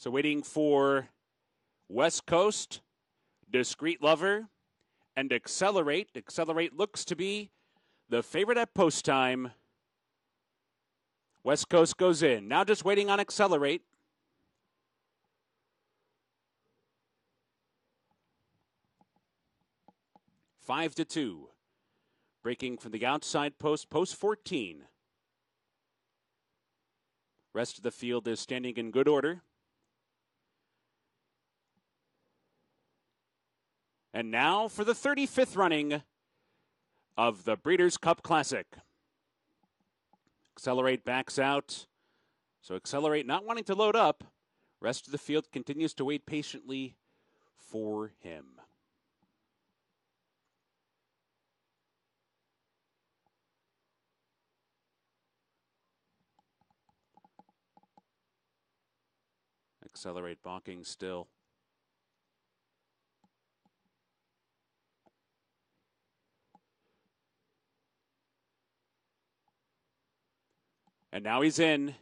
So waiting for West Coast, Discreet Lover, and Accelerate. Accelerate looks to be the favorite at post time. West Coast goes in. Now just waiting on Accelerate. Five to 2. Breaking from the outside post, post 14. Rest of the field is standing in good order. And now for the 35th running of the Breeders' Cup Classic. Accelerate backs out. So Accelerate not wanting to load up. Rest of the field continues to wait patiently for him. Accelerate balking still. And now he's in.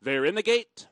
They're in the gate.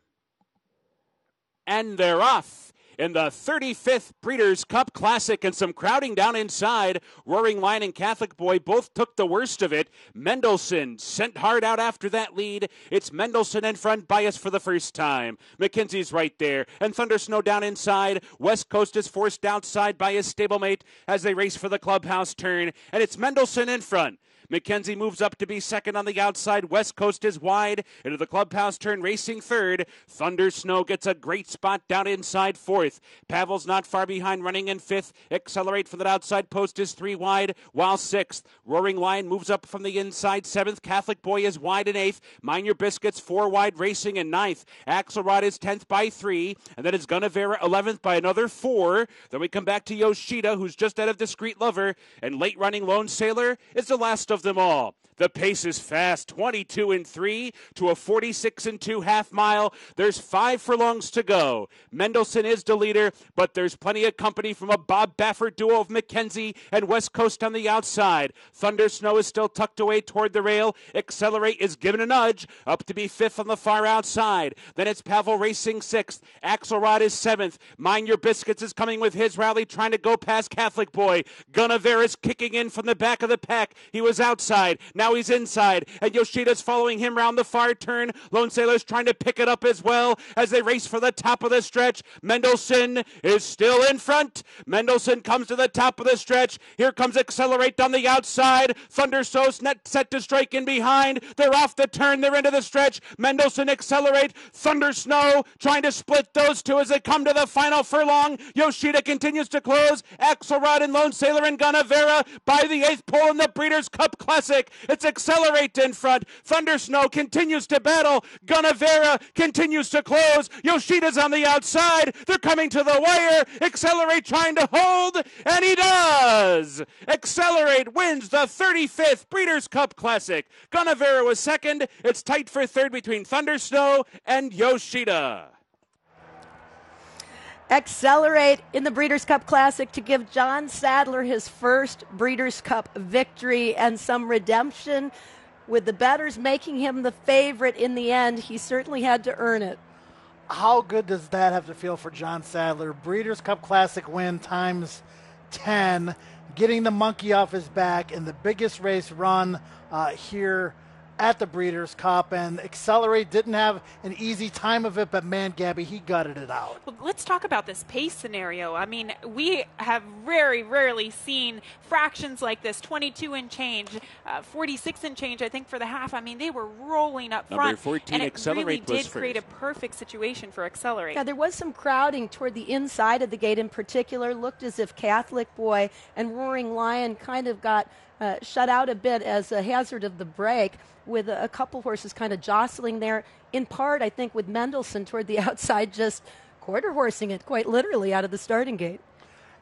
And they're off in the 35th Breeders' Cup Classic, and some crowding down inside. Roaring Lion and Catholic Boy both took the worst of it. Mendelssohn sent hard out after that lead. It's Mendelssohn in front, bias for the first time. McKenzie's right there, and Thunder Snow down inside. West Coast is forced outside by his stablemate as they race for the clubhouse turn, and it's Mendelssohn in front. McKenzie moves up to be second on the outside. West Coast is wide into the clubhouse turn, racing third. Thunder Snow gets a great spot down inside fourth. Pavel's not far behind, running in fifth. Accelerate for that outside post is 3 wide, while sixth. Roaring Lion moves up from the inside seventh. Catholic Boy is wide in eighth. Mind Your Biscuits 4 wide, racing in ninth. Axelrod is 10th by 3, and then it's Gunnevera 11th by another 4. Then we come back to Yoshida, who's just out of Discreet Lover, and late running Lone Sailor is the last of them all. The pace is fast, 22-3 to a 46-2 half mile. There's 5 furlongs to go. Mendelssohn is the leader, but there's plenty of company from a Bob Baffert duo of McKenzie and West Coast on the outside. Thunder Snow is still tucked away toward the rail. Accelerate is given a nudge, up to be 5th on the far outside. Then it's Pavel racing 6th. Axelrod is 7th. Mind Your Biscuits is coming with his rally, trying to go past Catholic Boy. Gunnevera is kicking in from the back of the pack. He was outside. Now he's inside, and Yoshida's following him round the far turn. Lone Sailor's trying to pick it up as well as they race for the top of the stretch. Mendelssohn is still in front. Mendelssohn comes to the top of the stretch. Here comes Accelerate on the outside. Thunder Snow's net set to strike in behind. They're off the turn. They're into the stretch. Mendelssohn, Accelerate. Thunder Snow trying to split those two as they come to the final furlong. Yoshida continues to close. Axelrod and Lone Sailor and Gunnevera by the 8th pole in the Breeders' Cup Classic. It's Accelerate in front. Thunder Snow continues to battle. Gunnevera continues to close. Yoshida's on the outside. They're coming to the wire. Accelerate trying to hold, and he does. Accelerate wins the 35th Breeders' Cup Classic. Gunnevera was second. It's tight for third between Thunder Snow and Yoshida. Accelerate in the Breeders' Cup Classic to give John Sadler his first Breeders' Cup victory and some redemption. With the bettors making him the favorite in the end, he certainly had to earn it. How good does that have to feel for John Sadler? Breeders' Cup Classic win times 10, getting the monkey off his back in the biggest race run here at the Breeders' Cup, and Accelerate didn't have an easy time of it, but man, Gabby, he gutted it out. Well, let's talk about this pace scenario. I mean, we have very rarely seen fractions like this, 22 and change, 46 and change, I think, for the half. I mean, they were rolling up front. Number 14, and it Accelerate really was did create a first. perfect situation for Accelerate. Yeah, there was some crowding toward the inside of the gate in particular. Looked as if Catholic Boy and Roaring Lion kind of got shut out a bit as a hazard of the break, with a couple horses kind of jostling there, in part, I think, with Mendelssohn toward the outside, just quarter-horsing it quite literally out of the starting gate.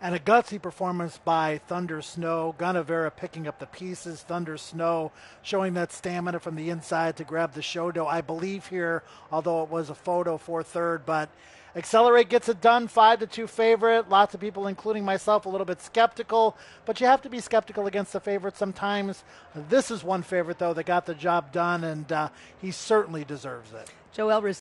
And a gutsy performance by Thunder Snow. Gunnevera picking up the pieces. Thunder Snow showing that stamina from the inside to grab the show dough, I believe here, although it was a photo for third. But Accelerate gets it done, 5-2 favorite. Lots of people, including myself, a little bit skeptical. But you have to be skeptical against the favorite sometimes. This is one favorite, though, that got the job done, and he certainly deserves it. Joe Elris